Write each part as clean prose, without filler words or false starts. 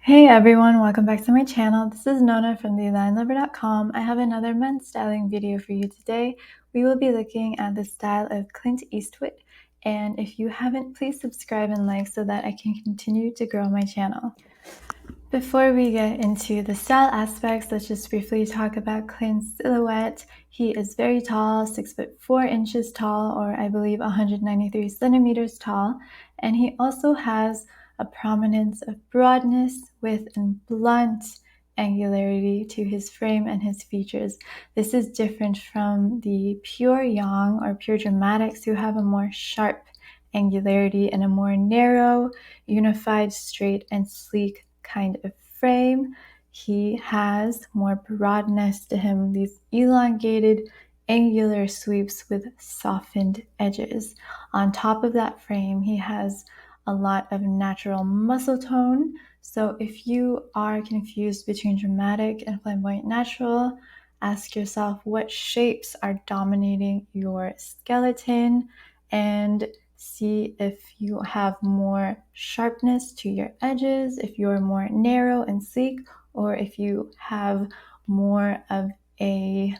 Hey everyone, welcome back to my channel. This is Nona from TheAlignedLover.com. I have another men's styling video for you today. We will be looking at the style of Clint Eastwood, and if you haven't, please subscribe and like so that I can continue to grow my channel. Before we get into the style aspects, let's just briefly talk about Clint's silhouette. He is very tall, 6'4" tall, or I believe 193 centimeters tall, and he also has a prominence of broadness, width, and blunt angularity to his frame and his features. This is different from the pure yang or pure dramatics, who have a more sharp angularity and a more narrow, unified, straight, and sleek kind of frame. He has more broadness to him, these elongated angular sweeps with softened edges. On top of that frame, he has a lot of natural muscle tone. So if you are confused between dramatic and flamboyant natural, ask yourself what shapes are dominating your skeleton and see if you have more sharpness to your edges, if you're more narrow and sleek, or if you have more of a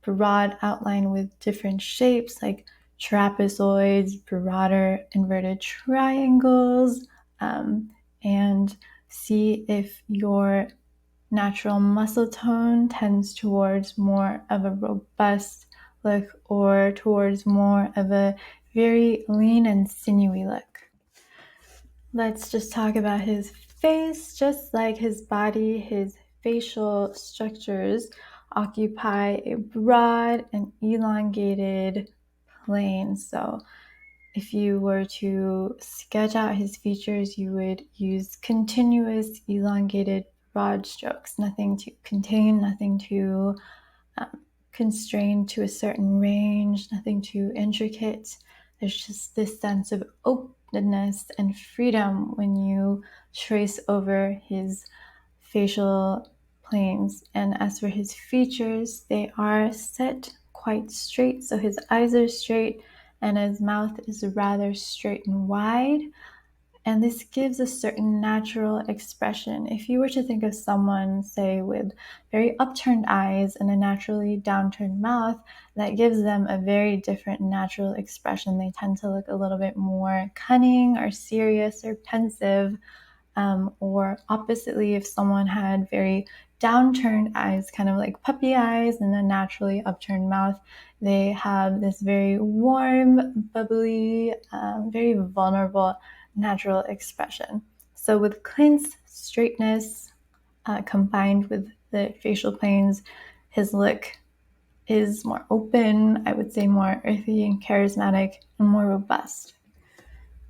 broad outline with different shapes like trapezoids, broader inverted triangles, and see if your natural muscle tone tends towards more of a robust look or towards more of a very lean and sinewy look. Let's just talk about his face. Just like his body, his facial structures occupy a broad and elongated plane. So if you were to sketch out his features, you would use continuous, elongated, broad strokes. Nothing to contain, nothing to constrain to a certain range, nothing too intricate. There's just this sense of openness and freedom when you trace over his facial planes. And as for his features, they are set quite straight. So his eyes are straight and his mouth is rather straight and wide. And this gives a certain natural expression. If you were to think of someone, say, with very upturned eyes and a naturally downturned mouth, that gives them a very different natural expression. They tend to look a little bit more cunning or serious or pensive. Or oppositely, if someone had very downturned eyes, kind of like puppy eyes, and a naturally upturned mouth, they have this very warm, bubbly, very vulnerable natural expression. So with Clint's straightness combined with the facial planes, his look is more open, I would say more earthy and charismatic and more robust.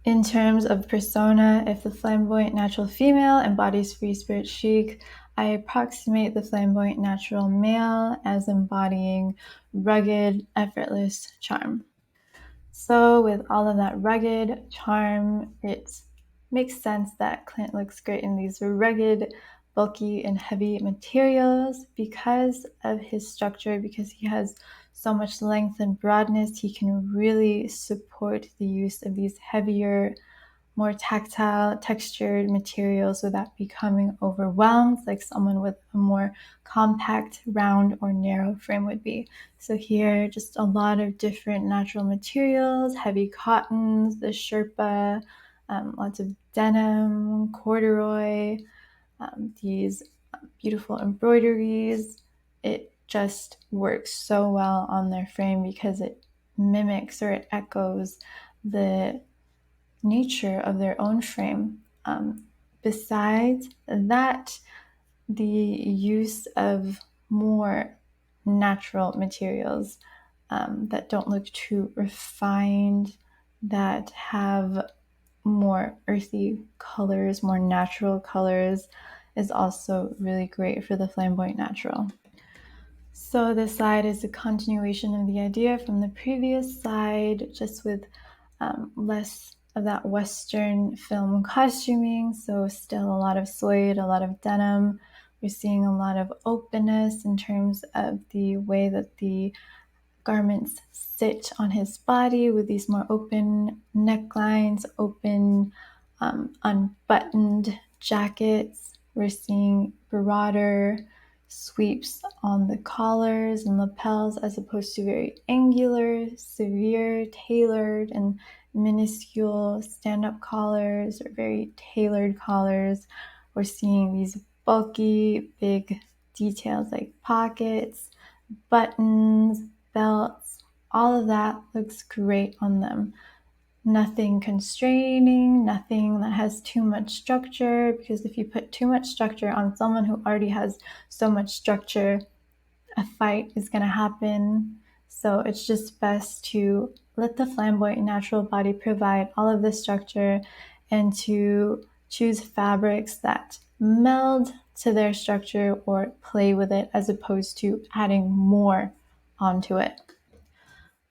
In terms of persona, if the flamboyant natural female embodies free spirit chic, I approximate the flamboyant natural male as embodying rugged, effortless charm. So with all of that rugged charm, it makes sense that Clint looks great in these rugged, bulky, and heavy materials because of his structure, because he has so much length and broadness. He can really support the use of these heavier, more tactile, textured materials without becoming overwhelmed like someone with a more compact, round, or narrow frame would be. So here, just a lot of different natural materials, heavy cottons, the Sherpa, lots of denim, corduroy, these beautiful embroideries. It just works so well on their frame because it mimics or it echoes the nature of their own frame. Besides that, the use of more natural materials that don't look too refined, that have more earthy colors, more natural colors, is also really great for the flamboyant natural. So this slide is a continuation of the idea from the previous slide, just with less of that Western film costuming. So still a lot of suede, a lot of denim. We're seeing a lot of openness in terms of the way that the garments sit on his body with these more open necklines, open unbuttoned jackets, we're seeing broader sweeps on the collars and lapels as opposed to very angular, severe, tailored, and minuscule stand-up collars or very tailored collars. We're seeing these bulky, big details like pockets, buttons, belts. All of that looks great on them. Nothing constraining, nothing that has too much structure, because if you put too much structure on someone who already has so much structure, a fight is going to happen. So it's just best to let the flamboyant natural body provide all of the structure and to choose fabrics that meld to their structure or play with it as opposed to adding more onto it.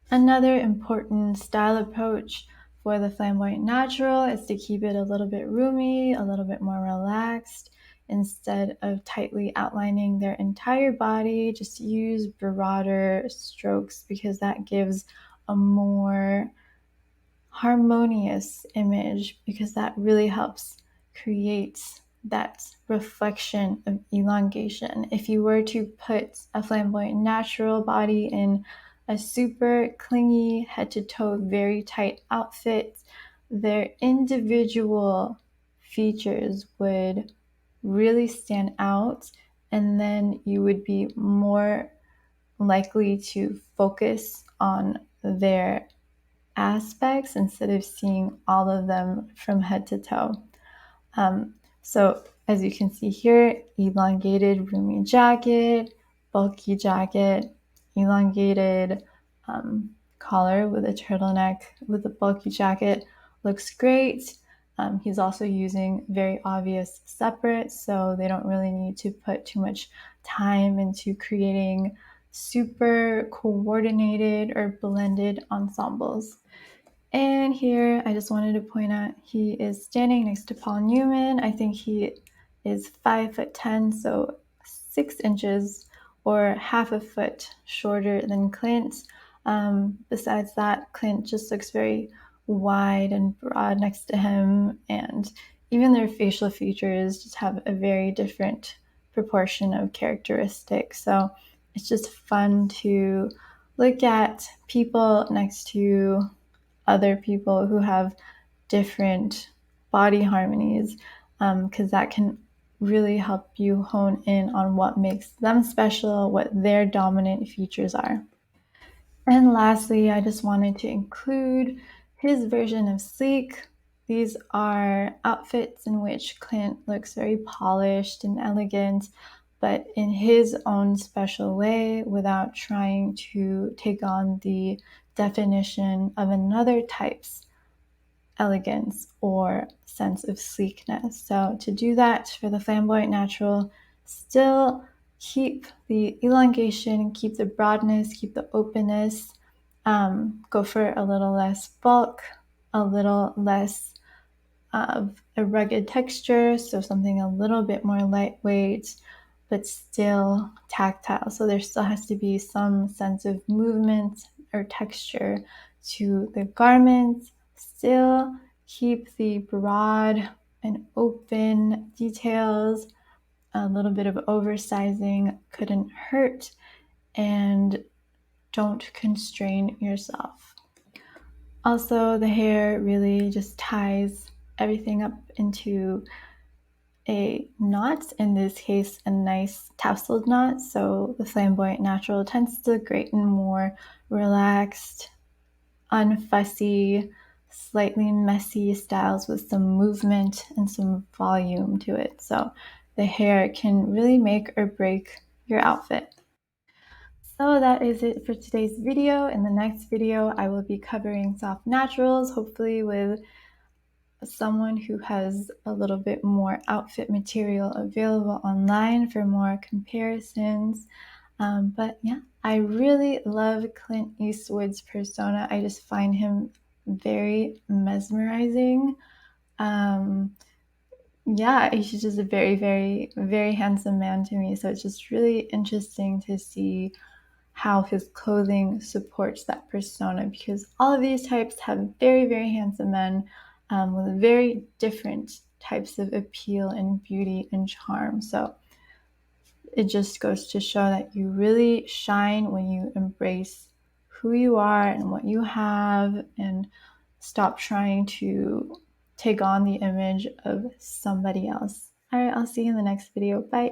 Another important style approach for the flamboyant natural is to keep it a little bit roomy, a little bit more relaxed. Instead of tightly outlining their entire body, just use broader strokes because that gives a more harmonious image, because that really helps create that reflection of elongation. If you were to put a flamboyant natural body in a super clingy, head to toe, very tight outfit, their individual features would really stand out, and then you would be more likely to focus on their aspects instead of seeing all of them from head to toe. So as you can see here, elongated roomy jacket, bulky jacket, elongated collar with a turtleneck with a bulky jacket looks great. He's also using very obvious separates, so they don't really need to put too much time into creating super coordinated or blended ensembles. And here I just wanted to point out he is standing next to Paul Newman. I think he is 5'10", so 6 inches or half a foot shorter than Clint. Besides that, Clint just looks very wide and broad next to him, and even their facial features just have a very different proportion of characteristics. So it's just fun to look at people next to other people who have different body harmonies, because that can really help you hone in on what makes them special, what their dominant features are. And lastly, I just wanted to include his version of sleek. These are outfits in which Clint looks very polished and elegant, but in his own special way, without trying to take on the definition of another type's elegance or sense of sleekness. So to do that for the flamboyant natural, still keep the elongation, keep the broadness, keep the openness, go for a little less bulk, a little less of a rugged texture, so something a little bit more lightweight, but still tactile. So there still has to be some sense of movement or texture to the garment. Still keep the broad and open details. A little bit of oversizing couldn't hurt, and don't constrain yourself. Also, the hair really just ties everything up into a knot, in this case a nice tasseled knot, so the flamboyant natural tends to look great in more relaxed, unfussy, slightly messy styles with some movement and some volume to it. So the hair can really make or break your outfit. So that is it for today's video. In the next video, I will be covering soft naturals, hopefully with someone who has a little bit more outfit material available online for more comparisons. But yeah, I really love Clint Eastwood's persona. I just find him very mesmerizing. Yeah, he's just a very, very, very handsome man to me. So it's just really interesting to see how his clothing supports that persona, because all of these types have very, very handsome men with very different types of appeal and beauty and charm. So it just goes to show that you really shine when you embrace who you are and what you have, and stop trying to take on the image of somebody else. All right, I'll see you in the next video. Bye.